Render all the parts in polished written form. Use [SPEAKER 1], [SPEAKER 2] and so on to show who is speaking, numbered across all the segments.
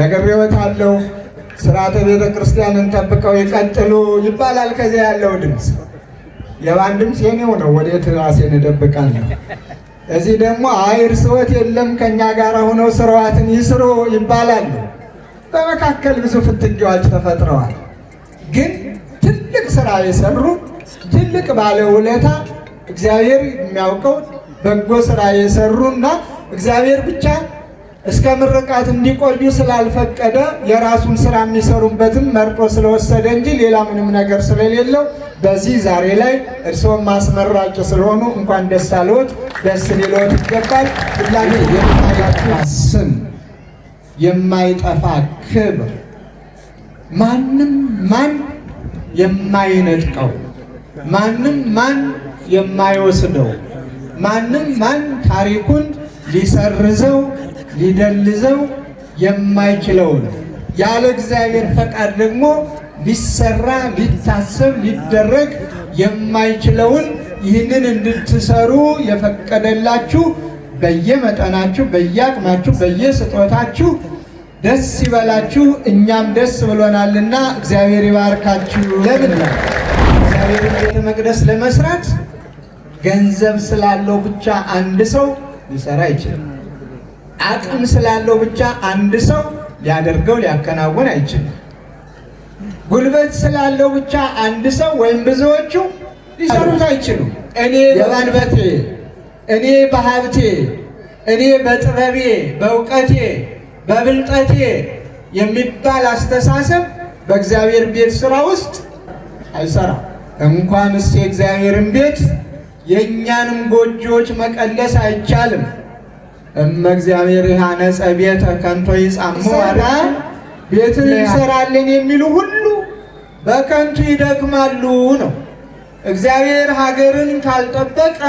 [SPEAKER 1] ነግሬዎታለሁ። ሥርዓተ ቤተ ክርስቲያንን ጠብቀው ይቀጥሉ ይባላል። ከዚያ ያለው ድምፅ የማን ድምፅ? የኔው ነው። ወዴት ራሴን እደብቃለሁ? እዚህ ደግሞ እርስዎት የለም ከእኛ ጋር ሆነው ስርዓትን ይስሩ ይባላሉ። በመካከል ብዙ ፍትጊያዎች ተፈጥረዋል። ግን ትልቅ ስራ የሰሩ ትልቅ ባለውለታ እግዚአብሔር የሚያውቀው በጎ ስራ የሰሩና እግዚአብሔር ብቻ እስከ ምርቃት እንዲቆዩ ስላልፈቀደ የራሱን ስራ የሚሰሩበትን መርጦ ስለወሰደ እንጂ ሌላ ምንም ነገር ስለሌለው በዚህ ዛሬ ላይ እርስዎም ማስመራጭ ስለሆኑ እንኳን ደስ አለዎት፣ ደስ ሊለዎት ይገባል። ሁላችሁ የማይጠፋ ስም፣ የማይጠፋ ክብር፣ ማንም ማን የማይነጥቀው፣ ማንም ማን የማይወስደው፣ ማንም ማን ታሪኩን ሊሰርዘው ሊደልዘው የማይችለውን ያለ እግዚአብሔር ፈቃድ ደግሞ ሊሰራ ሊታሰብ ሊደረግ የማይችለውን ይህንን እንድትሰሩ የፈቀደላችሁ በየመጠናችሁ በየአቅማችሁ በየስጦታችሁ ደስ ይበላችሁ። እኛም ደስ ብሎናልና እግዚአብሔር ይባርካችሁ። ለምን ነው እግዚአብሔር ቤተ መቅደስ ለመስራት ገንዘብ ስላለው ብቻ አንድ ሰው ሊሰራ አይችልም። አቅም ስላለው ብቻ አንድ ሰው ሊያደርገው ሊያከናውን አይችልም። ጉልበት ስላለው ብቻ አንድ ሰው ወይም ብዙዎቹ ሊሰሩት አይችሉም። እኔ በማንበቴ፣ እኔ በሀብቴ፣ እኔ በጥበቤ፣ በእውቀቴ፣ በብልጠቴ የሚባል አስተሳሰብ በእግዚአብሔር ቤት ስራ ውስጥ አይሰራም። እንኳንስ የእግዚአብሔርን ቤት የእኛንም ጎጆዎች መቀለስ አይቻልም። እግዚአብሔር ያነጸ ቤተ ከንቶ ይጻሙ አራ ቤትን ይሰራልን የሚሉ ሁሉ በከንቱ ይደክማሉ ነው። እግዚአብሔር ሀገርን ካልጠበቀ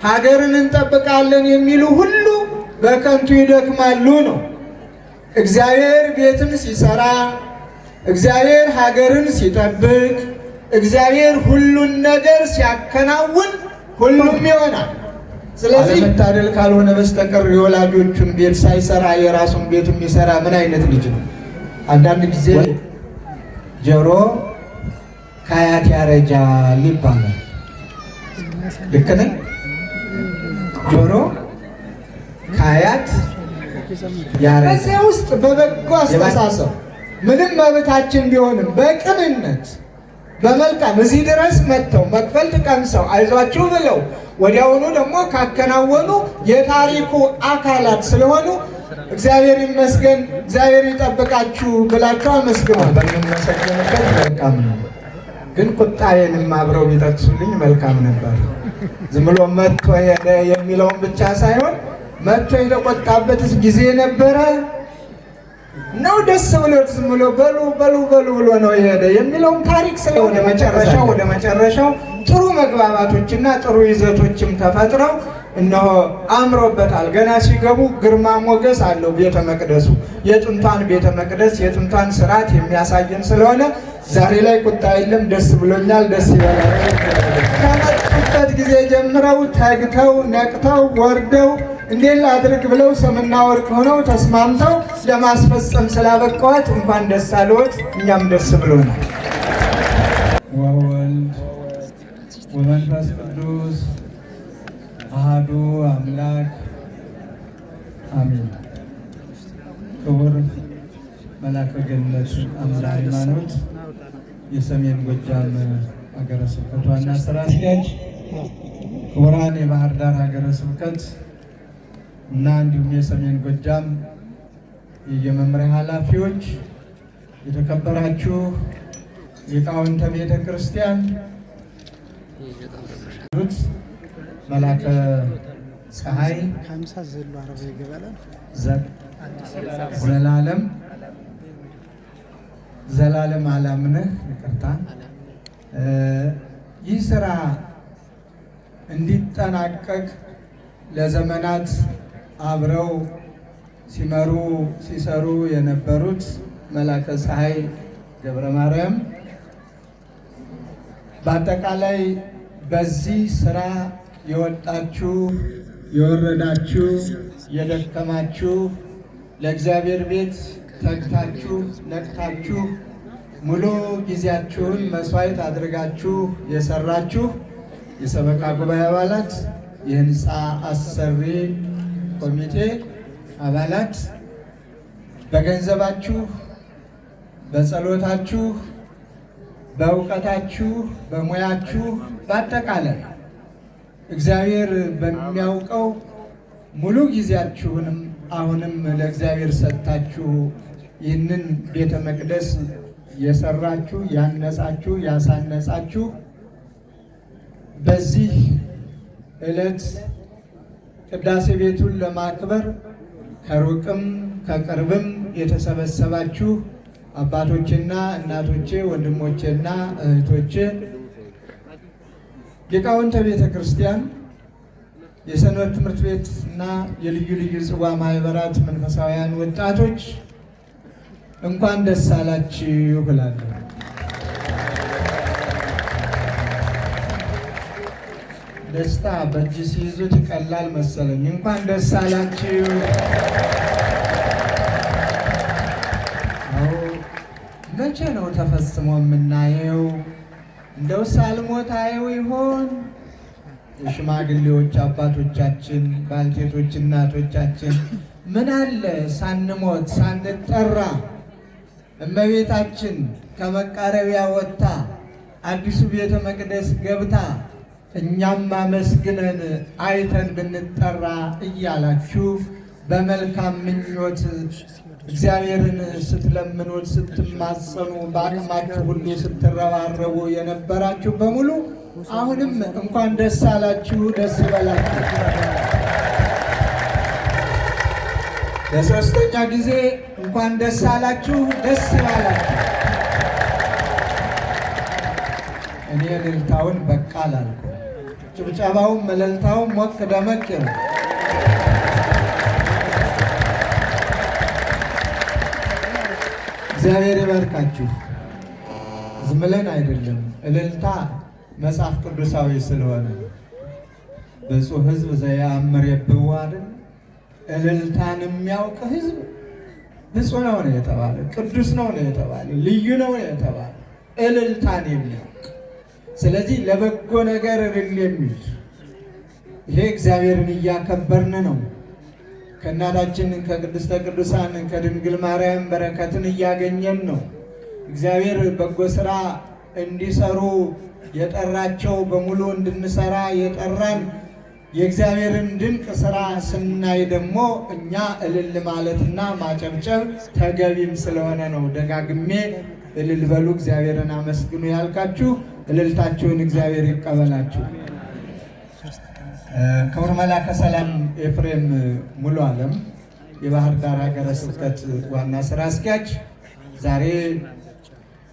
[SPEAKER 1] ሀገርን እንጠብቃለን የሚሉ ሁሉ በከንቱ ይደክማሉ ነው። እግዚአብሔር ቤትን ሲሰራ፣ እግዚአብሔር ሀገርን ሲጠብቅ፣ እግዚአብሔር ሁሉን ነገር ሲያከናውን ሁሉም ይሆናል። ስለዚህ መታደል ካልሆነ በስተቀር የወላጆቹን ቤት ሳይሰራ የራሱን ቤት የሚሰራ ምን አይነት ልጅ ነው? አንዳንድ ጊዜ ጆሮ ከአያት ያረጃል ይባላል። ልክ ነኝ? ጆሮ ከአያት ያረጃል። በዚያ ውስጥ በበጎ አስተሳሰብ ምንም መብታችን ቢሆንም በቅንነት በመልካም እዚህ ድረስ መጥተው መክፈልት ቀምሰው አይዟችሁ ብለው ወዲያውኑ ደግሞ ካከናወኑ የታሪኩ አካላት ስለሆኑ እግዚአብሔር ይመስገን፣ እግዚአብሔር ይጠብቃችሁ ብላችሁ አመስግኗል። በሚመሰገንበት መልካም ነው። ግን ቁጣዬንም አብረው ቢጠቅሱልኝ መልካም ነበር። ዝም ብሎ መጥቶ ሄደ የሚለውን ብቻ ሳይሆን መጥቶ የተቆጣበትስ ጊዜ ነበረ ነው ደስ ብሎት ዝም ብሎ በሉ በሉ በሉ ብሎ ነው የሄደ የሚለውም ታሪክ ስለ ወደ መጨረሻው ጥሩ መግባባቶችና ጥሩ ይዘቶችም ተፈጥረው እነሆ አምሮበታል። ገና ሲገቡ ግርማ ሞገስ አለው ቤተ መቅደሱ። የጥንቷን ቤተ መቅደስ የጥንቷን ስርዓት የሚያሳየን ስለሆነ ዛሬ ላይ ቁጣ የለም። ደስ ብሎኛል። ደስ ይበላል። ከመጡበት ጊዜ ጀምረው ተግተው ነቅተው ወርደው እንዴት ላድርግ ብለው ሰምና ወርቅ ሆነው ተስማምተው ለማስፈጸም ስላበቃዋት እንኳን ደስ አለዎት። እኛም ደስ ብሎናል። ወወልድ ወመንፈስ ቅዱስ አሐዱ አምላክ አሜን። ክቡር መልአከ ገነት አምደ ሃይማኖት የሰሜን ጎጃም ሀገረ ስብከት ዋና ስራ አስኪያጅ፣ ክቡራን የባህር ዳር ሀገረ ስብከት እና እንዲሁም የሰሜን ጎጃም የመምሪያ ኃላፊዎች፣ የተከበራችሁ ሊቃውንተ ቤተ ክርስቲያን፣ መላከ ፀሐይ ዘላለም አላምነህ ይቅርታ፣ ይህ ስራ እንዲጠናቀቅ ለዘመናት አብረው ሲመሩ ሲሰሩ የነበሩት መላከ ፀሐይ ገብረ ማርያም፣ በአጠቃላይ በዚህ ስራ የወጣችሁ የወረዳችሁ የደከማችሁ ለእግዚአብሔር ቤት ተግታችሁ ነቅታችሁ ሙሉ ጊዜያችሁን መስዋዕት አድርጋችሁ የሰራችሁ የሰበካ ጉባኤ አባላት፣ የህንፃ አሰሪ ኮሚቴ አባላት በገንዘባችሁ፣ በጸሎታችሁ፣ በእውቀታችሁ፣ በሙያችሁ በአጠቃላይ እግዚአብሔር በሚያውቀው ሙሉ ጊዜያችሁንም አሁንም ለእግዚአብሔር ሰጥታችሁ ይህንን ቤተ መቅደስ የሰራችሁ፣ ያነጻችሁ፣ ያሳነጻችሁ በዚህ ዕለት ቅዳሴ ቤቱን ለማክበር ከሩቅም ከቅርብም የተሰበሰባችሁ አባቶችና እናቶቼ፣ ወንድሞቼና እህቶቼ፣ ሊቃውንተ ቤተ ክርስቲያን፣ የሰንበት ትምህርት ቤት እና የልዩ ልዩ ጽዋ ማህበራት መንፈሳውያን ወጣቶች እንኳን ደስ አላችሁ እላለሁ። ደስታ በእጅ ሲይዙት ቀላል መሰለኝ። እንኳን ደስ አላችሁ። መቼ ነው ተፈጽሞ የምናየው? እንደው ሳልሞት አየው ይሆን? የሽማግሌዎች አባቶቻችን፣ ባልቴቶች እናቶቻችን ምን አለ ሳንሞት ሳንጠራ እመቤታችን ከመቃረቢያ ወጥታ አዲሱ ቤተ መቅደስ ገብታ እኛም አመስግነን አይተን ብንጠራ እያላችሁ በመልካም ምኞት እግዚአብሔርን ስትለምኑት ስትማጸኑ በአቅማችሁ ሁሉ ስትረባረቡ የነበራችሁ በሙሉ አሁንም እንኳን ደስ አላችሁ፣ ደስ ይበላችሁ። ለሶስተኛ ጊዜ እንኳን ደስ አላችሁ፣ ደስ ይበላችሁ። እኔ እልልታውን በቃ አላልኩም። ጭብጨባውም እልልታውም ሞቅ ደመቅ ነው። እግዚአብሔር ይባርካችሁ። ዝም ብለን አይደለም። እልልታ መጽሐፍ ቅዱሳዊ ስለሆነ ብፁዕ ሕዝብ ዘየአምር የብዋ አይደል? እልልታን የሚያውቅ ሕዝብ ብፁዕ ነው የተባለ፣ ቅዱስ ነው የተባለ፣ ልዩ ነው የተባለ እልልታን የሚያውቅ። ስለዚህ ለበጎ ነገር እልል የሚል ይሄ እግዚአብሔርን እያከበርን ነው። ከእናታችን ከቅድስተ ቅዱሳን ከድንግል ማርያም በረከትን እያገኘን ነው። እግዚአብሔር በጎ ስራ እንዲሰሩ የጠራቸው በሙሉ እንድንሰራ የጠራን የእግዚአብሔርን ድንቅ ስራ ስናይ ደግሞ እኛ እልል ማለትና ማጨብጨብ ተገቢም ስለሆነ ነው። ደጋግሜ እልል በሉ፣ እግዚአብሔርን አመስግኑ ያልካችሁ እልልታችሁን እግዚአብሔር ይቀበላችሁ። ክቡር መላከ ሰላም ኤፍሬም ሙሉ ዓለም የባህር ዳር ሀገረ ስብከት ዋና ስራ አስኪያጅ ዛሬ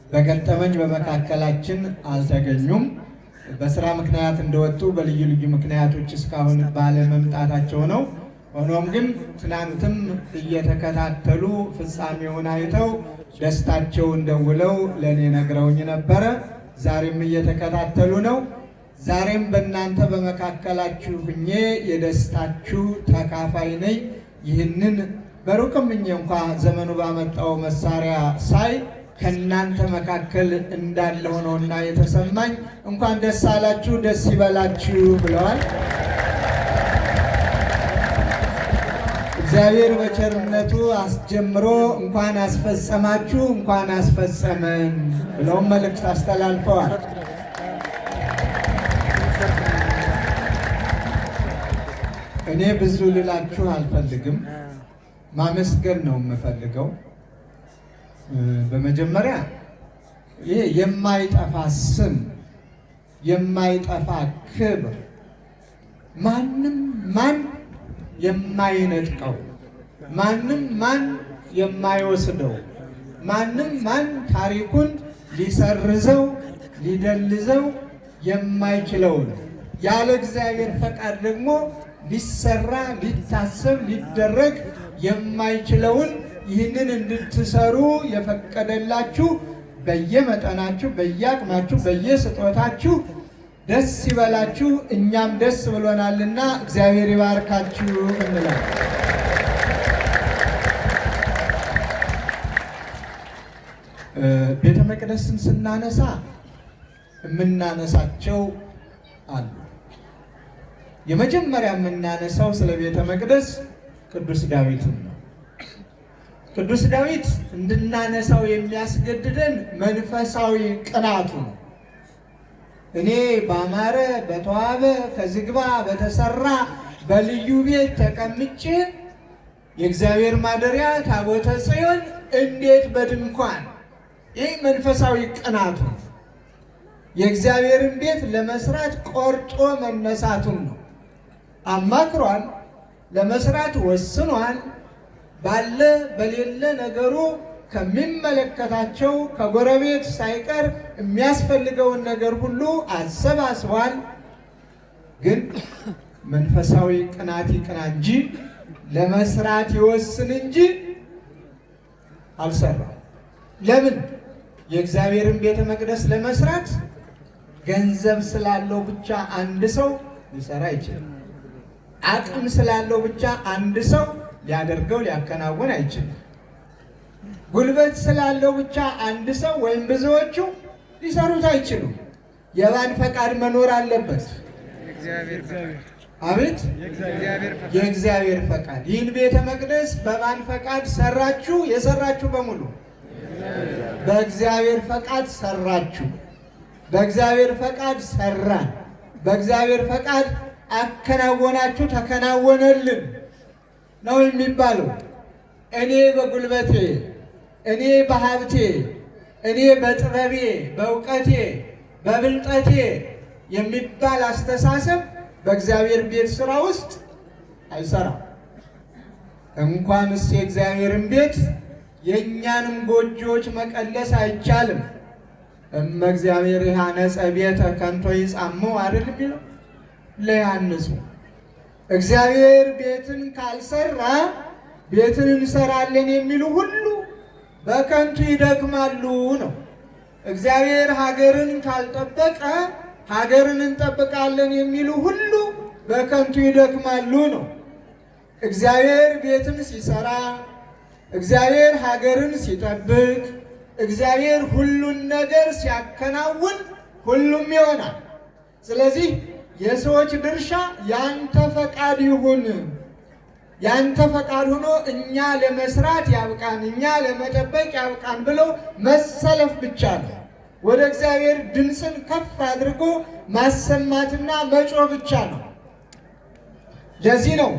[SPEAKER 1] በገጠመኝ በመካከላችን አልተገኙም። በስራ ምክንያት እንደወጡ በልዩ ልዩ ምክንያቶች እስካሁን ባለመምጣታቸው ነው። ሆኖም ግን ትናንትም እየተከታተሉ ፍጻሜውን አይተው ደስታቸውን ደውለው ለእኔ ነግረውኝ ነበረ። ዛሬም እየተከታተሉ ነው። ዛሬም በእናንተ በመካከላችሁ ሁኜ የደስታችሁ ተካፋይ ነኝ። ይህንን በሩቅም እንኳ ዘመኑ ባመጣው መሳሪያ ሳይ ከእናንተ መካከል እንዳለው ነውና የተሰማኝ እንኳን ደስ አላችሁ፣ ደስ ይበላችሁ ብለዋል። እግዚአብሔር በቸርነቱ አስጀምሮ እንኳን አስፈጸማችሁ፣ እንኳን አስፈጸመን ብለውም መልእክት አስተላልፈዋል። እኔ ብዙ ልላችሁ አልፈልግም፣ ማመስገን ነው የምፈልገው። በመጀመሪያ ይሄ የማይጠፋ ስም፣ የማይጠፋ ክብር፣ ማንም ማን የማይነጥቀው፣ ማንም ማን የማይወስደው፣ ማንም ማን ታሪኩን ሊሰርዘው ሊደልዘው የማይችለውን ያለ እግዚአብሔር ፈቃድ ደግሞ ሊሰራ ሊታሰብ ሊደረግ የማይችለውን ይህንን እንድትሰሩ የፈቀደላችሁ በየመጠናችሁ በየአቅማችሁ በየስጦታችሁ ደስ ይበላችሁ። እኛም ደስ ብሎናልና እግዚአብሔር ይባርካችሁ እንላለን። ቤተ መቅደስን ስናነሳ የምናነሳቸው አሉ። የመጀመሪያ የምናነሳው ስለ ቤተ መቅደስ ቅዱስ ዳዊትን ነው። ቅዱስ ዳዊት እንድናነሳው የሚያስገድደን መንፈሳዊ ቅናቱ ነው። እኔ ባማረ በተዋበ ከዝግባ በተሰራ በልዩ ቤት ተቀምጬ የእግዚአብሔር ማደሪያ ታቦተ ጽዮን እንዴት በድንኳን! ይህ መንፈሳዊ ቅናቱ ነው። የእግዚአብሔርን ቤት ለመስራት ቆርጦ መነሳቱን ነው። አማክሯል፣ ለመስራት ወስኗል። ባለ በሌለ ነገሩ ከሚመለከታቸው ከጎረቤት ሳይቀር የሚያስፈልገውን ነገር ሁሉ አሰባስቧል። ግን መንፈሳዊ ቅናት ይቅና እንጂ ለመስራት ይወስን እንጂ አልሰራም። ለምን? የእግዚአብሔርን ቤተ መቅደስ ለመስራት ገንዘብ ስላለው ብቻ አንድ ሰው ሊሰራ አይችልም። አቅም ስላለው ብቻ አንድ ሰው ሊያደርገው ሊያከናውን አይችልም። ጉልበት ስላለው ብቻ አንድ ሰው ወይም ብዙዎቹ ሊሰሩት አይችሉም። የማን ፈቃድ መኖር አለበት? አቤት! የእግዚአብሔር ፈቃድ። ይህን ቤተ መቅደስ በማን ፈቃድ ሰራችሁ? የሰራችሁ በሙሉ በእግዚአብሔር ፈቃድ ሰራችሁ። በእግዚአብሔር ፈቃድ ሰራን። በእግዚአብሔር ፈቃድ አከናወናችሁ፣ ተከናወነልን ነው የሚባለው። እኔ በጉልበቴ፣ እኔ በሀብቴ፣ እኔ በጥበቤ፣ በእውቀቴ፣ በብልጠቴ የሚባል አስተሳሰብ በእግዚአብሔር ቤት ስራ ውስጥ አይሰራም። እንኳንስ የእግዚአብሔርን ቤት የእኛንም ጎጆዎች መቀለስ አይቻልም። እመ እግዚአብሔር ያነጸ ቤተ ከንቶ ይጻመው አይደል የሚለው ለያንጹ። እግዚአብሔር ቤትን ካልሰራ ቤትን እንሰራለን የሚሉ ሁሉ በከንቱ ይደክማሉ ነው። እግዚአብሔር ሀገርን ካልጠበቀ ሀገርን እንጠብቃለን የሚሉ ሁሉ በከንቱ ይደክማሉ ነው። እግዚአብሔር ቤትን ሲሰራ፣ እግዚአብሔር ሀገርን ሲጠብቅ፣ እግዚአብሔር ሁሉን ነገር ሲያከናውን ሁሉም ይሆናል። ስለዚህ የሰዎች ድርሻ ያንተ ፈቃድ ይሁን፣ ያንተ ፈቃድ ሆኖ እኛ ለመስራት ያብቃን፣ እኛ ለመጠበቅ ያብቃን ብለው መሰለፍ ብቻ ነው። ወደ እግዚአብሔር ድምፅን ከፍ አድርጎ ማሰማትና መጮህ ብቻ ነው። ለዚህ ነው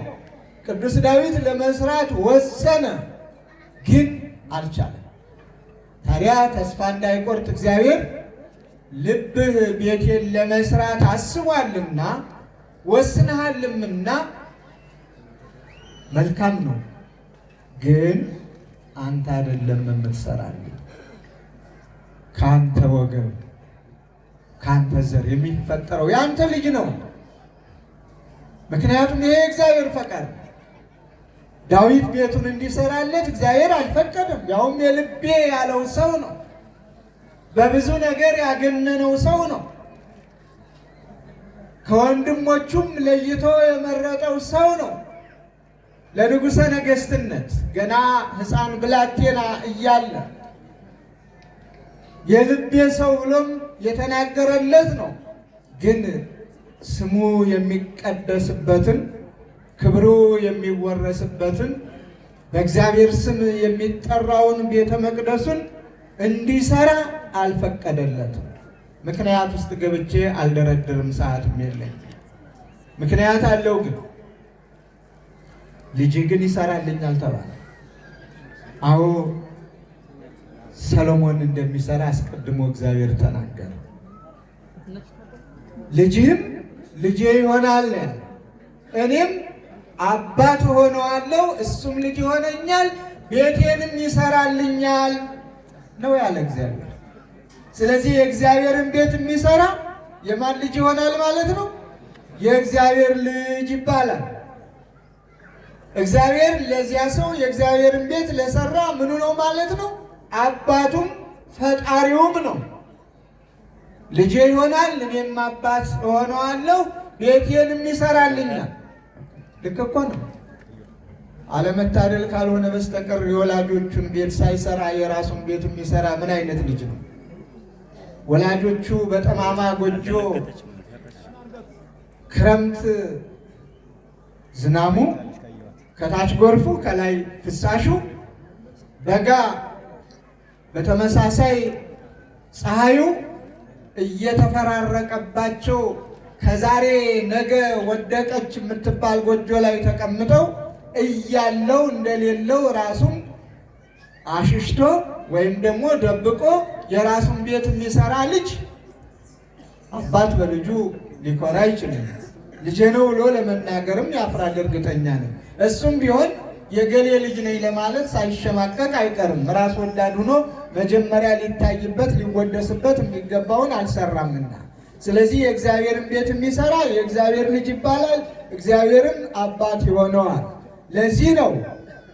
[SPEAKER 1] ቅዱስ ዳዊት ለመስራት ወሰነ፣ ግን አልቻለም። ታዲያ ተስፋ እንዳይቆርጥ እግዚአብሔር ልብህ ቤቴን ለመስራት አስቧልና ወስነሃልምና መልካም ነው፣ ግን አንተ አይደለም የምትሰራልኝ፣ ከአንተ ወገን ከአንተ ዘር የሚፈጠረው የአንተ ልጅ ነው። ምክንያቱም ይሄ እግዚአብሔር ፈቃድ። ዳዊት ቤቱን እንዲሰራለት እግዚአብሔር አልፈቀደም። ያውም የልቤ ያለው ሰው ነው። በብዙ ነገር ያገነነው ሰው ነው። ከወንድሞቹም ለይቶ የመረጠው ሰው ነው። ለንጉሠ ነገሥትነት ገና ሕፃን ብላቴና እያለ የልቤ ሰው ብሎም የተናገረለት ነው። ግን ስሙ የሚቀደስበትን ክብሩ የሚወረስበትን በእግዚአብሔር ስም የሚጠራውን ቤተ መቅደሱን እንዲሰራ አልፈቀደለትም። ምክንያት ውስጥ ገብቼ አልደረድርም፣ ሰዓትም የለኝ። ምክንያት አለው። ግን ልጅ ግን ይሰራልኛል ተባለ። አዎ ሰሎሞን እንደሚሰራ አስቀድሞ እግዚአብሔር ተናገረ። ልጅህም ልጄ ይሆናል፣ እኔም አባት ሆነዋለሁ፣ እሱም ልጅ ይሆነኛል፣ ቤቴንም ይሰራልኛል ነው ያለ እግዚአብሔር። ስለዚህ የእግዚአብሔርን ቤት የሚሰራ የማን ልጅ ይሆናል ማለት ነው? የእግዚአብሔር ልጅ ይባላል። እግዚአብሔር ለዚያ ሰው የእግዚአብሔርን ቤት ለሰራ ምኑ ነው ማለት ነው? አባቱም ፈጣሪውም ነው። ልጄ ይሆናል፣ እኔም አባት እሆነዋለሁ፣ ቤቴንም ይሰራልኛል። ልክ እኮ ነው። አለመታደል ካልሆነ በስተቀር የወላጆቹን ቤት ሳይሰራ የራሱን ቤት የሚሰራ ምን አይነት ልጅ ነው? ወላጆቹ በጠማማ ጎጆ ክረምት ዝናሙ ከታች ጎርፉ ከላይ ፍሳሹ፣ በጋ በተመሳሳይ ፀሐዩ እየተፈራረቀባቸው ከዛሬ ነገ ወደቀች የምትባል ጎጆ ላይ ተቀምጠው እያለው እንደሌለው ራሱን አሽሽቶ ወይም ደግሞ ደብቆ የራሱን ቤት የሚሰራ ልጅ አባት በልጁ ሊኮራ አይችልም። ልጄ ነው ብሎ ለመናገርም ያፍራል፣ እርግጠኛ ነው። እሱም ቢሆን የገሌ ልጅ ነኝ ለማለት ሳይሸማቀቅ አይቀርም። ራስ ወዳድ ሆኖ መጀመሪያ ሊታይበት ሊወደስበት የሚገባውን አልሰራምና። ስለዚህ የእግዚአብሔርን ቤት የሚሰራ የእግዚአብሔር ልጅ ይባላል፣ እግዚአብሔርም አባት ይሆነዋል። ለዚህ ነው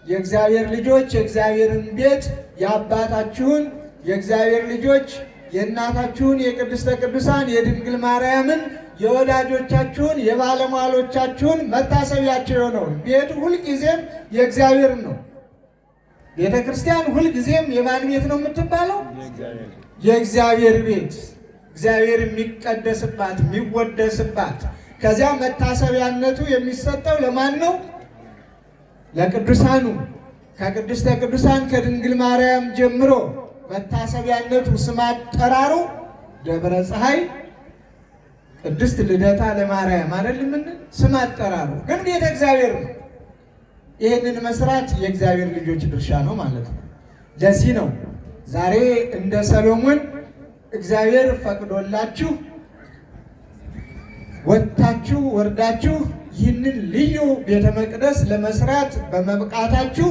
[SPEAKER 1] የእግዚአብሔር ልጆች የእግዚአብሔርን ቤት የአባታችሁን የእግዚአብሔር ልጆች የእናታችሁን የቅድስተ ቅዱሳን የድንግል ማርያምን የወዳጆቻችሁን የባለሟሎቻችሁን መታሰቢያቸው የሆነውን ቤቱ ሁልጊዜም የእግዚአብሔር ነው። ቤተ ክርስቲያን ሁልጊዜም የማን ቤት ነው የምትባለው? የእግዚአብሔር ቤት፣ እግዚአብሔር የሚቀደስባት የሚወደስባት። ከዚያ መታሰቢያነቱ የሚሰጠው ለማን ነው? ለቅዱሳኑ። ከቅድስተ ቅዱሳን ከድንግል ማርያም ጀምሮ መታሰቢያነቱ ስም አጠራሩ ደብረ ፀሐይ፣ ቅድስት ልደታ ለማርያም አይደለም ስም አጠራሩ፣ ግን ቤተ እግዚአብሔር ነው። ይህንን መስራት የእግዚአብሔር ልጆች ድርሻ ነው ማለት ነው። ለዚህ ነው ዛሬ እንደ ሰሎሞን እግዚአብሔር ፈቅዶላችሁ ወጥታችሁ ወርዳችሁ ይህንን ልዩ ቤተ መቅደስ ለመስራት በመብቃታችሁ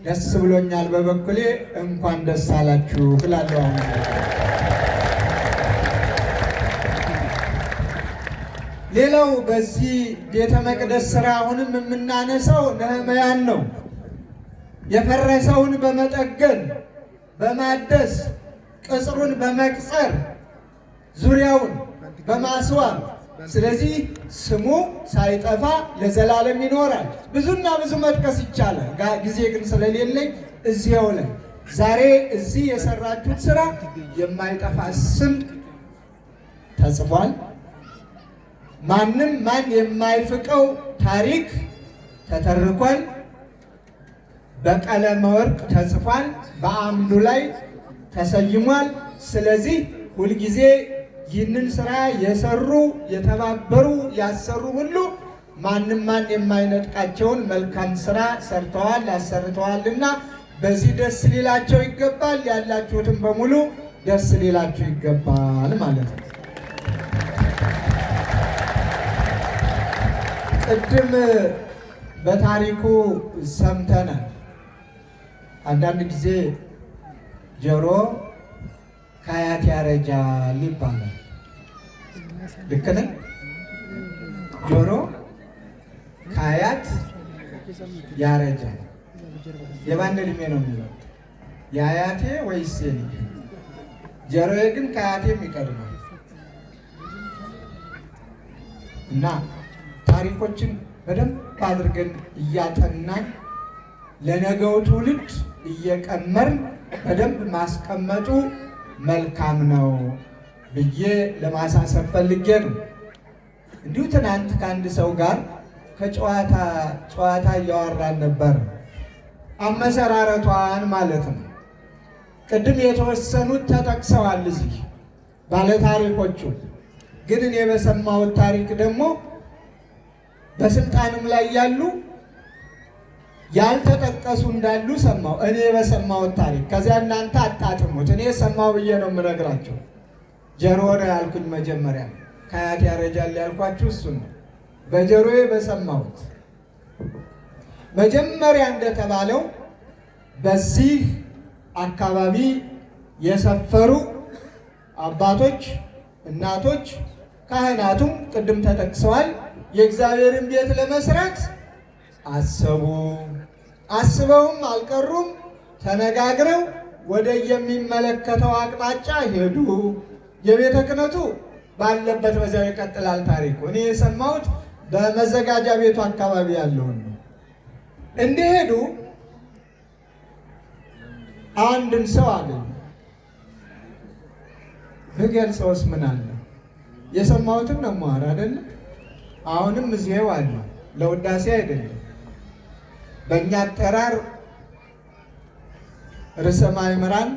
[SPEAKER 1] ደስ ብሎኛል። በበኩሌ እንኳን ደስ አላችሁ እላለሁ። ሌላው በዚህ ቤተ መቅደስ ስራ አሁንም የምናነሳው ነህምያን ነው። የፈረሰውን በመጠገን በማደስ ቅጽሩን በመቅጸር ዙሪያውን በማስዋብ ስለዚህ ስሙ ሳይጠፋ ለዘላለም ይኖራል። ብዙና ብዙ መጥቀስ ይቻላል፣ ጊዜ ግን ስለሌለኝ እዚያው ላይ ዛሬ እዚህ የሰራችሁት ስራ የማይጠፋ ስም ተጽፏል። ማንም ማን የማይፍቀው ታሪክ ተተርኳል። በቀለመ ወርቅ ተጽፏል፣ በአምዱ ላይ ተሰይሟል። ስለዚህ ሁልጊዜ ይህንን ስራ የሰሩ የተባበሩ ያሰሩ ሁሉ ማንም ማን የማይነጥቃቸውን መልካም ስራ ሰርተዋል አሰርተዋልና በዚህ ደስ ሊላቸው ይገባል። ያላችሁትም በሙሉ ደስ ሊላችሁ ይገባል ማለት ነው። ቅድም በታሪኩ ሰምተናል። አንዳንድ ጊዜ ጆሮ ከአያት ያረጃል ይባላል። ልክ ነኝ? ጆሮ ከአያት ያረጃል። የማን ዕድሜ ነው የሚለው? የአያቴ ወይስ የኔ? ጆሮዬ ግን ከአያቴም ይቀድማል። እና ታሪኮችን በደንብ አድርገን እያጠናን ለነገው ትውልድ እየቀመርን በደንብ ማስቀመጡ መልካም ነው ብዬ ለማሳሰብ ፈልጌ ነው። እንዲሁ ትናንት ከአንድ ሰው ጋር ከጨዋታ እያወራን ነበር። አመሰራረቷን ማለት ነው። ቅድም የተወሰኑት ተጠቅሰዋል እዚህ ባለታሪኮቹ። ግን እኔ በሰማሁት ታሪክ ደግሞ በስልጣንም ላይ ያሉ ያልተጠቀሱ እንዳሉ ሰማሁ። እኔ በሰማሁት ታሪክ ከዚያ እናንተ አጣጥሙት። እኔ ሰማሁ ብዬ ነው የምነግራቸው። ጆሮዬ ያልኩኝ መጀመሪያ ከአያት ያረጃል ያልኳችሁ እሱን ነው። በጆሮዬ በሰማሁት መጀመሪያ እንደተባለው በዚህ አካባቢ የሰፈሩ አባቶች፣ እናቶች፣ ካህናቱም ቅድም ተጠቅሰዋል። የእግዚአብሔርን ቤት ለመስራት አሰቡ። አስበውም አልቀሩም። ተነጋግረው ወደ የሚመለከተው አቅጣጫ ሄዱ። የቤተ ክህነቱ ባለበት በዚያው ይቀጥላል ታሪኩ። እኔ የሰማሁት በመዘጋጃ ቤቱ አካባቢ ያለውን ነው። እንዲሄዱ አንድን ሰው አገኙ። ብገልጸውስ ምን አለ? የሰማሁትን ነው የማወራ አይደለም። አሁንም እዚህው አለ፣ ለውዳሴ አይደለም። በእኛ አጠራር ርዕሰ ማእምራን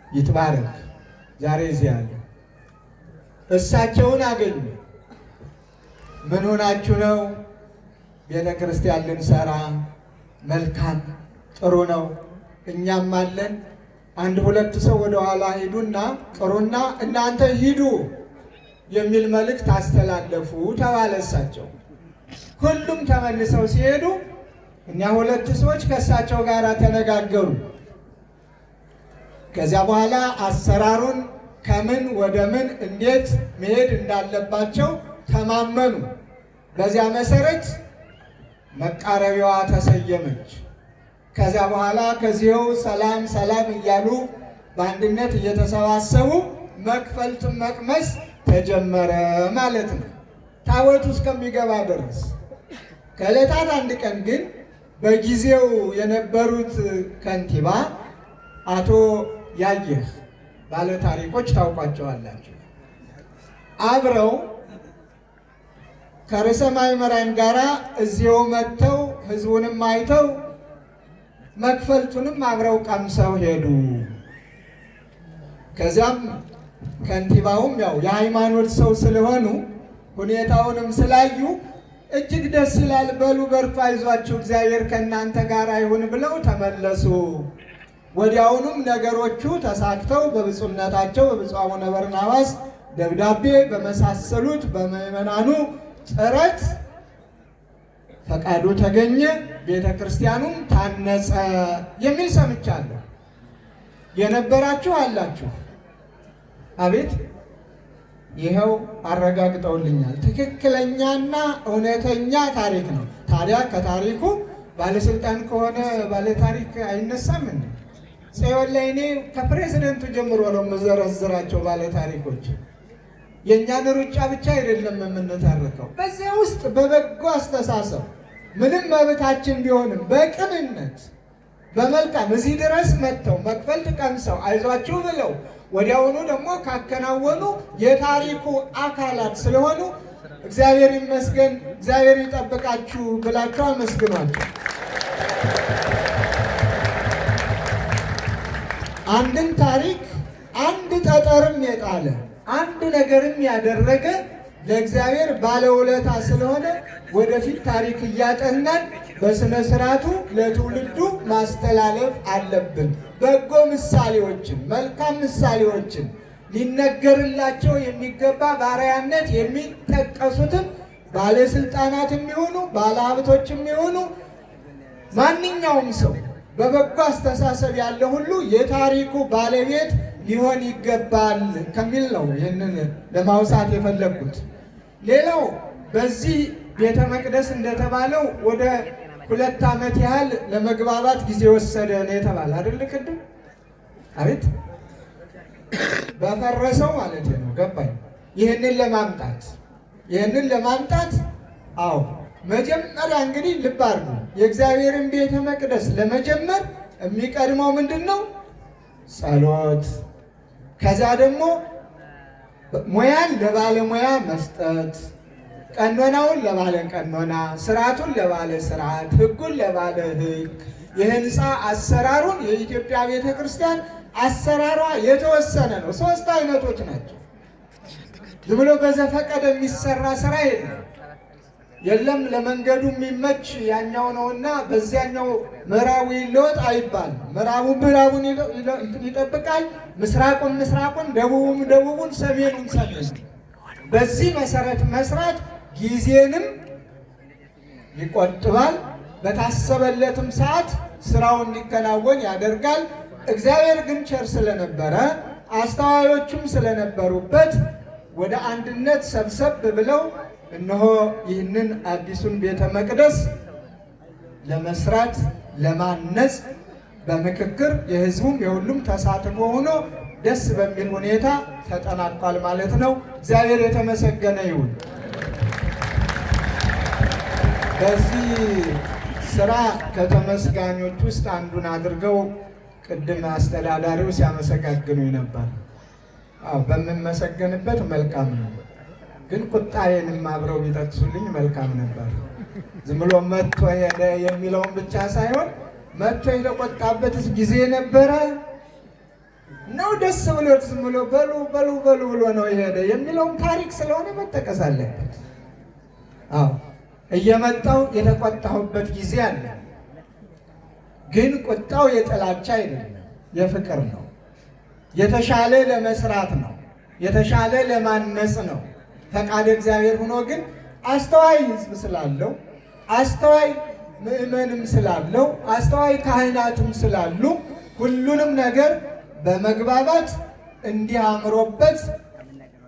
[SPEAKER 1] ይትባረክ ዛሬ እዚህ አለ። እሳቸውን አገኙ። ምን ሆናችሁ ነው? ቤተ ክርስቲያን ልንሰራ። መልካም ጥሩ ነው፣ እኛም አለን። አንድ ሁለት ሰው ወደ ኋላ ሂዱና ቅሩና እናንተ ሂዱ የሚል መልእክት አስተላለፉ ተባለ። እሳቸው ሁሉም ተመልሰው ሲሄዱ እኛ ሁለት ሰዎች ከእሳቸው ጋር ተነጋገሩ። ከዚያ በኋላ አሰራሩን ከምን ወደ ምን እንዴት መሄድ እንዳለባቸው ተማመኑ። በዚያ መሰረት መቃረቢያዋ ተሰየመች። ከዚያ በኋላ ከዚያው ሰላም ሰላም እያሉ በአንድነት እየተሰባሰቡ መክፈልትን መቅመስ ተጀመረ ማለት ነው፣ ታቦቱ እስከሚገባ ድረስ። ከዕለታት አንድ ቀን ግን በጊዜው የነበሩት ከንቲባ አቶ ያየህ ባለ ታሪኮች ታውቋቸዋላችሁ። አብረው ከርዕሰ ማእምራን ጋራ እዚያው መጥተው ህዝቡንም አይተው መክፈልቱንም አብረው ቀምሰው ሄዱ። ከዚያም ከንቲባውም ያው የሃይማኖት ሰው ስለሆኑ ሁኔታውንም ስላዩ እጅግ ደስ ይላል፣ በሉ በርቱ፣ አይዟችሁ፣ እግዚአብሔር ከእናንተ ጋር ይሁን ብለው ተመለሱ። ወዲያውኑም ነገሮቹ ተሳክተው በብፁዕነታቸው በብፁዕ አቡነ በርናባስ ደብዳቤ በመሳሰሉት በምዕመናኑ ጥረት ፈቃዱ ተገኘ፣ ቤተ ክርስቲያኑም ታነጸ የሚል ሰምቻለሁ። የነበራችሁ አላችሁ? አቤት ይኸው አረጋግጠውልኛል። ትክክለኛና እውነተኛ ታሪክ ነው። ታዲያ ከታሪኩ ባለስልጣን ከሆነ ባለታሪክ አይነሳም እንዴ? ጽዮን ላይ እኔ ከፕሬዝደንቱ ጀምሮ ነው የምዘረዝራቸው ባለታሪኮች። የእኛን ሩጫ ብቻ አይደለም የምንታረከው። በዚያ ውስጥ በበጎ አስተሳሰብ ምንም መብታችን ቢሆንም በቅንነት በመልካም እዚህ ድረስ መጥተው መክፈልት ቀምሰው አይዟችሁ ብለው ወዲያውኑ ደግሞ ካከናወኑ የታሪኩ አካላት ስለሆኑ እግዚአብሔር ይመስገን፣ እግዚአብሔር ይጠብቃችሁ ብላችሁ አመስግኗቸው። አንድን ታሪክ አንድ ጠጠርም የጣለ አንድ ነገርም ያደረገ ለእግዚአብሔር ባለውለታ ስለሆነ ወደፊት ታሪክ እያጠናን በስነ ስርዓቱ ለትውልዱ ማስተላለፍ አለብን። በጎ ምሳሌዎችን፣ መልካም ምሳሌዎችን ሊነገርላቸው የሚገባ ባሪያነት የሚጠቀሱትን ባለስልጣናት የሚሆኑ ባለሀብቶች የሚሆኑ ማንኛውም ሰው በበጎ አስተሳሰብ ያለ ሁሉ የታሪኩ ባለቤት ሊሆን ይገባል ከሚል ነው ይህንን ለማውሳት የፈለግኩት። ሌላው በዚህ ቤተ መቅደስ እንደተባለው ወደ 2 ዓመት ያህል ለመግባባት ጊዜ ወሰደ ነው የተባለ አይደል? ቅድም አቤት በፈረሰው ማለት ነው። ገባኝ። ይህንን ለማምጣት አዎ መጀመሪያ እንግዲህ ልብ አድርጉ፣ የእግዚአብሔርን ቤተ መቅደስ ለመጀመር የሚቀድመው ምንድን ነው? ጸሎት። ከዛ ደግሞ ሙያን ለባለሙያ መስጠት፣ ቀኖናውን ለባለ ቀኖና፣ ስርዓቱን ለባለ ስርዓት፣ ህጉን ለባለ ህግ። የህንፃ አሰራሩን የኢትዮጵያ ቤተ ክርስቲያን አሰራሯ የተወሰነ ነው። 3 አይነቶች ናቸው። ዝም ብሎ በዘፈቀደ የሚሰራ ስራ የለም። ለመንገዱ የሚመች ያኛው ነውና በዚያኛው ምዕራቡ ይለወጥ አይባልም። ምዕራቡን ይጠብቃል፣ ምስራቁን፣ ደቡቡን፣ ሰሜኑን። በዚህ መሰረት መስራት ጊዜንም ይቆጥባል፣ በታሰበለትም ሰዓት ስራው እንዲከናወን ያደርጋል። እግዚአብሔር ግን ቸር ስለነበረ አስተዋዮቹም ስለነበሩበት ወደ አንድነት ሰብሰብ ብለው እነሆ ይህንን አዲሱን ቤተ መቅደስ ለመስራት ለማነጽ በምክክር የህዝቡም የሁሉም ተሳትፎ ሆኖ ደስ በሚል ሁኔታ ተጠናቋል ማለት ነው። እግዚአብሔር የተመሰገነ ይሁን። በዚህ ስራ ከተመስጋኞች ውስጥ አንዱን አድርገው ቅድም አስተዳዳሪው ሲያመሰጋግኑኝ ነበር። በምመሰገንበት መልካም ነው፣ ግን ቁጣዬንም አብረው ቢጠቅሱልኝ መልካም ነበር። ዝም ብሎ መጥቶ ሄደ የሚለውን ብቻ ሳይሆን መጥቶ የተቆጣበት ጊዜ ነበረ ነው ደስ ብሎት ዝም ብሎ በሉ በሉ በሉ ብሎ ነው የሄደ የሚለውን ታሪክ ስለሆነ መጠቀስ አለበት። እየመጣው የተቆጣሁበት ጊዜ አለ፣ ግን ቁጣው የጥላቻ አይደለም፣ የፍቅር ነው። የተሻለ ለመስራት ነው፣ የተሻለ ለማነጽ ነው። ፈቃድ እግዚአብሔር ሆኖ ግን አስተዋይ ሕዝብ ስላለው፣ አስተዋይ ምእመንም ስላለው፣ አስተዋይ ካህናትም ስላሉ ሁሉንም ነገር በመግባባት እንዲያምሮበት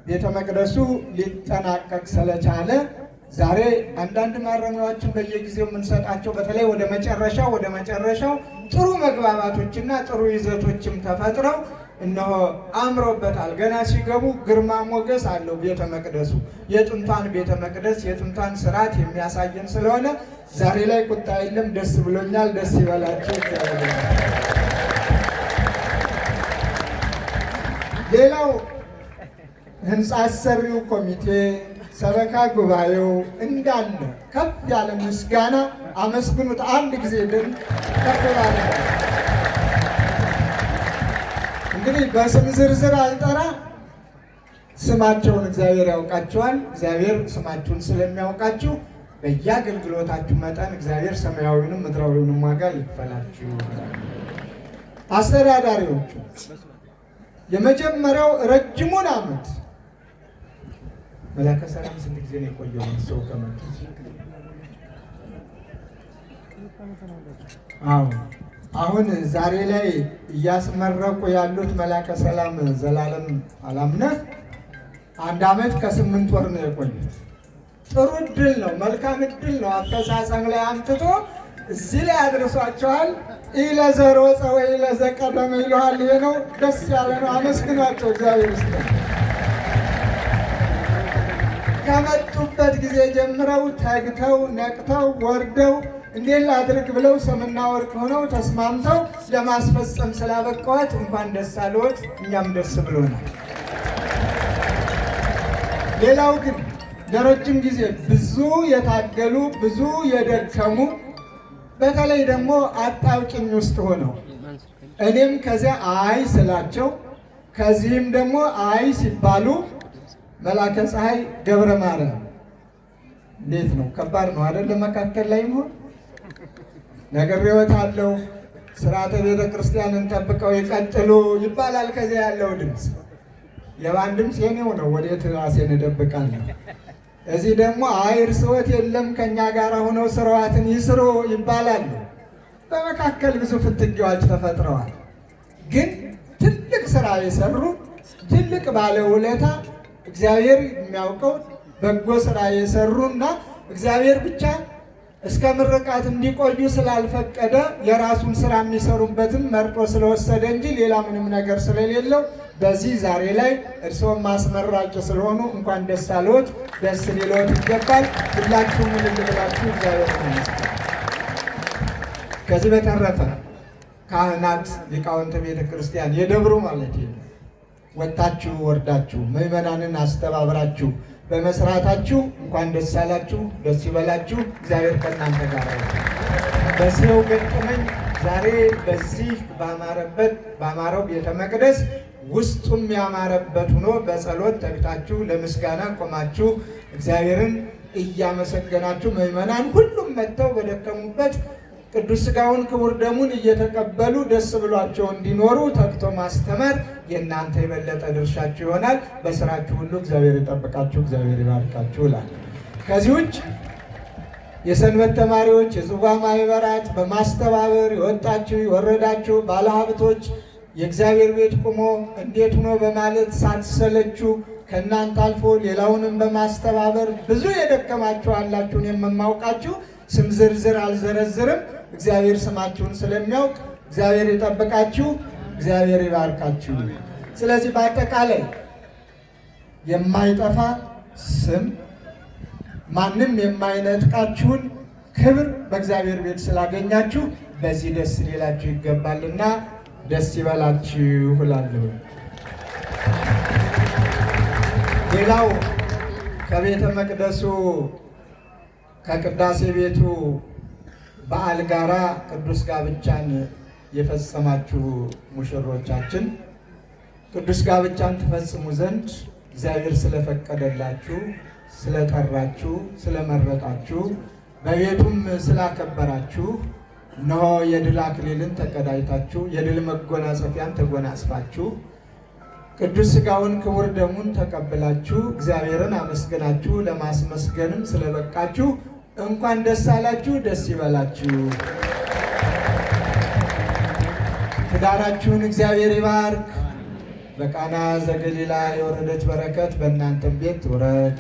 [SPEAKER 1] ቤተ መቅደሱ ሊጠናቀቅ ስለቻለ ዛሬ አንዳንድ ማረሚያዎችን በየጊዜው የምንሰጣቸው በተለይ ወደ መጨረሻው ጥሩ መግባባቶችና ጥሩ ይዘቶችም ተፈጥረው እነሆ አምሮበታል። ገና ሲገቡ ግርማ ሞገስ አለው ቤተ መቅደሱ። የጥንቷን ቤተ መቅደስ የጥንቷን ስርዓት የሚያሳየን ስለሆነ ዛሬ ላይ ቁጣ የለም። ደስ ብሎኛል። ደስ ይበላችሁ። ሌላው ህንፃ አሰሪው ኮሚቴ፣ ሰበካ ጉባኤው እንዳለ ከፍ ያለ ምስጋና አመስግኑት። አንድ ጊዜ ግን ከፍ ባለ እንግዲህ በስም ዝርዝር አልጠራ፣ ስማቸውን እግዚአብሔር ያውቃቸዋል። እግዚአብሔር ስማችሁን ስለሚያውቃችሁ በየአገልግሎታችሁ መጠን እግዚአብሔር ሰማያዊውንም ምድራዊውንም ዋጋ ይክፈላችሁ። አስተዳዳሪዎቹ የመጀመሪያው ረጅሙን ዓመት መላከ ሰላም ስንት ጊዜ ነው የቆየው? ሰው ከመጡ አሁን ዛሬ ላይ እያስመረቁ ያሉት መላከ ሰላም ዘላለም አላምነህ 1 ዓመት ከ8 ወር ነው የቆዩት። ጥሩ እድል ነው፣ መልካም እድል ነው። አፈጻጸም ላይ አምጥቶ እዚህ ላይ አድርሷቸዋል። ኢለዘሮፀ ወኢለዘቀደመ ይለዋል። ይሄ ነው፣ ደስ ያለ ነው። አመስግኗቸው እግዚአብሔር ይስጥ። ከመጡበት ጊዜ ጀምረው ተግተው ነቅተው ወርደው እንዴት ላድርግ ብለው ሰምና ወርቅ ሆነው ተስማምተው ለማስፈጸም ስላበቃዋት እንኳን ደስ አለዎት፣ እኛም ደስ ብሎናል። ሌላው ግን ለረጅም ጊዜ ብዙ የታገሉ ብዙ የደከሙ በተለይ ደግሞ አጣብቂኝ ውስጥ ሆነው እኔም ከዚያ አይ ስላቸው ከዚህም ደግሞ አይ ሲባሉ መላከ ፀሐይ ገብረ ማርያም እንዴት ነው? ከባድ ነው አይደል? መካከል ላይ መሆን ነግሬዎታለሁ። ስርዓተ ቤተ ክርስቲያንን ጠብቀው ይቀጥሉ ይባላል። ከዚያ ያለው ድምፅ የማን ድምፅ? የኔው ነው። ወዴት ራሴን እደብቃለሁ? እዚህ ደግሞ አይ እርስዎት የለም ከእኛ ጋር ሆነው ስርዓትን ይስሩ ይባላሉ። በመካከል ብዙ ፍትጊያዎች ተፈጥረዋል። ግን ትልቅ ስራ የሰሩ ትልቅ ባለውለታ እግዚአብሔር የሚያውቀው በጎ ስራ የሰሩና እግዚአብሔር ብቻ እስከ ምርቃት እንዲቆዩ ስላልፈቀደ የራሱን ስራ የሚሰሩበትን መርጦ ስለወሰደ እንጂ ሌላ ምንም ነገር ስለሌለው በዚህ ዛሬ ላይ እርስዎም ማስመራጭ ስለሆኑ እንኳን ደስ አለዎት፣ ደስ ሊለዎት ይገባል። ሁላችሁም እልል ብላችሁ እግዚአብሔር ይመስገን። ከዚህ በተረፈ ካህናት፣ ሊቃውንተ ቤተ ክርስቲያን የደብሩ ማለት ነው ወጣችሁ ወርዳችሁ ምዕመናንን አስተባብራችሁ በመስራታችሁ እንኳን ደስ አላችሁ፣ ደስ ይበላችሁ። እግዚአብሔር ከእናንተ ጋር ነው። በዚያው ገጠመኝ ዛሬ በዚህ ባማረው ቤተ መቅደስ ውስጡም ያማረበት ሆኖ በጸሎት ተግታችሁ ለምስጋና ቆማችሁ እግዚአብሔርን እያመሰገናችሁ ምዕመናን ሁሉም መጥተው በደከሙበት ቅዱስ ሥጋውን ክቡር ደሙን እየተቀበሉ ደስ ብሏቸው እንዲኖሩ ተግቶ ማስተማር የእናንተ የበለጠ ድርሻችሁ ይሆናል። በስራችሁ ሁሉ እግዚአብሔር ይጠብቃችሁ፣ እግዚአብሔር ይባርካችሁ እላለሁ። ከዚህ ውጭ የሰንበት ተማሪዎች፣ የጽዋ ማህበራት በማስተባበር የወጣችሁ የወረዳችሁ ባለሀብቶች የእግዚአብሔር ቤት ቁሞ እንዴት ሆኖ በማለት ሳትሰለችሁ ከእናንተ አልፎ ሌላውንም በማስተባበር ብዙ የደከማችሁ አላችሁን የምማውቃችሁ ስም ዝርዝር አልዘረዝርም። እግዚአብሔር ስማችሁን ስለሚያውቅ እግዚአብሔር ይጠብቃችሁ፣ እግዚአብሔር ይባርካችሁ። ስለዚህ በአጠቃላይ የማይጠፋ ስም ማንም የማይነጥቃችሁን ክብር በእግዚአብሔር ቤት ስላገኛችሁ በዚህ ደስ ሊላችሁ ይገባልና ደስ ይበላችሁ እላለሁ። ሌላው ከቤተ መቅደሱ ከቅዳሴ ቤቱ በዓል ጋራ ቅዱስ ጋብቻን የፈጸማችሁ ሙሽሮቻችን ቅዱስ ጋብቻን ትፈጽሙ ዘንድ እግዚአብሔር ስለፈቀደላችሁ፣ ስለጠራችሁ፣ ስለመረጣችሁ፣ በቤቱም ስላከበራችሁ እነሆ የድል አክሊልን ተቀዳጅታችሁ የድል መጎናጸፊያን ተጎናጽፋችሁ ቅዱስ ሥጋውን ክቡር ደሙን ተቀብላችሁ እግዚአብሔርን አመስግናችሁ ለማስመስገንም ስለበቃችሁ እንኳን ደስ አላችሁ፣ ደስ ይበላችሁ። ትዳራችሁን እግዚአብሔር ይባርክ። በቃና ዘገሊላ የወረደች በረከት በእናንተም ቤት ትውረድ።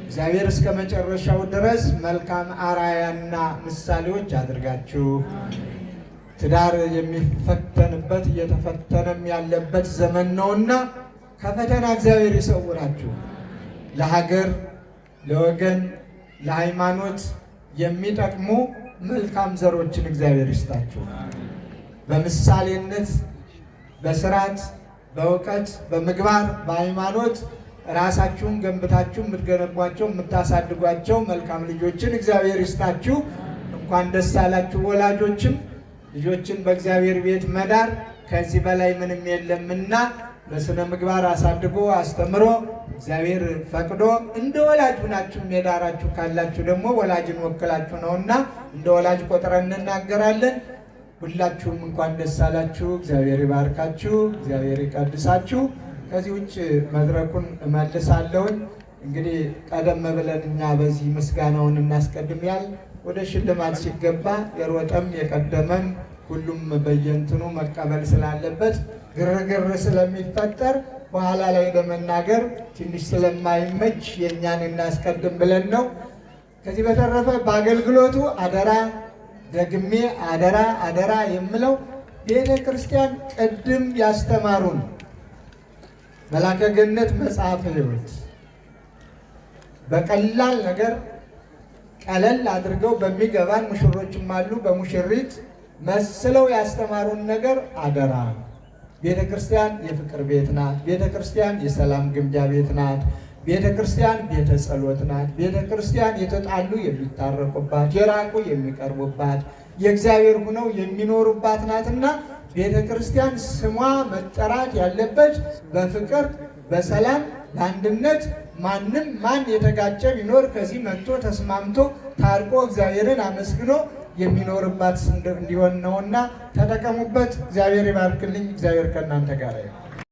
[SPEAKER 1] እግዚአብሔር እስከ መጨረሻው ድረስ መልካም አራያና ምሳሌዎች አድርጋችሁ ትዳር የሚፈተንበት እየተፈተነም ያለበት ዘመን ነውና ከፈተና እግዚአብሔር ይሰውራችሁ። ለሀገር፣ ለወገን፣ ለሃይማኖት የሚጠቅሙ መልካም ዘሮችን እግዚአብሔር ይስጣችሁ። በምሳሌነት፣ በስርዓት፣ በእውቀት፣ በምግባር፣ በሃይማኖት ራሳችሁን ገንብታችሁ የምትገነቧቸው የምታሳድጓቸው መልካም ልጆችን እግዚአብሔር ይስጣችሁ። እንኳን ደስ አላችሁ ወላጆችም። ልጆችን በእግዚአብሔር ቤት መዳር ከዚህ በላይ ምንም የለምና በስነ ምግባር አሳድጎ አስተምሮ እግዚአብሔር ፈቅዶ እንደ ወላጅ ሁናችሁ የዳራችሁ ካላችሁ ደግሞ ወላጅን ወክላችሁ ነውና እንደ ወላጅ ቆጥረን እንናገራለን። ሁላችሁም እንኳን ደስ አላችሁ። እግዚአብሔር ይባርካችሁ፣ እግዚአብሔር ይቀድሳችሁ። ከዚህ ውጭ መድረኩን እመልሳለሁኝ። እንግዲህ ቀደም ብለን እኛ በዚህ ምስጋናውን እናስቀድሚያል። ወደ ሽልማት ሲገባ የሮጠም የቀደመም ሁሉም በየእንትኑ መቀበል ስላለበት ግርግር ስለሚፈጠር በኋላ ላይ ለመናገር ትንሽ ስለማይመች የእኛን እናስቀድም ብለን ነው። ከዚህ በተረፈ በአገልግሎቱ አደራ፣ ደግሜ አደራ አደራ የምለው ቤተ ክርስቲያን ቅድም ያስተማሩን መላከ ገነት መጽሐፈ ሕይወት በቀላል ነገር ቀለል አድርገው በሚገባን ሙሽሮችም አሉ በሙሽሪት መስለው ያስተማሩን ነገር አደራ። ቤተ ክርስቲያን የፍቅር ቤት ናት። ቤተ ክርስቲያን የሰላም ግምጃ ቤት ናት። ቤተ ክርስቲያን ቤተ ጸሎት ናት። ቤተ ክርስቲያን የተጣሉ የሚታረቁባት፣ የራቁ የሚቀርቡባት፣ የእግዚአብሔር ሆነው የሚኖሩባት ናትና ቤተ ክርስቲያን ስሟ መጠራት ያለበት በፍቅር፣ በሰላም፣ በአንድነት ማንም ማን የተጋጨ ቢኖር ከዚህ መጥቶ ተስማምቶ ታርቆ እግዚአብሔርን አመስግኖ የሚኖርባት እንዲሆን ነውና ተጠቀሙበት። እግዚአብሔር ይባርክልኝ። እግዚአብሔር ከእናንተ ጋር ይሁን።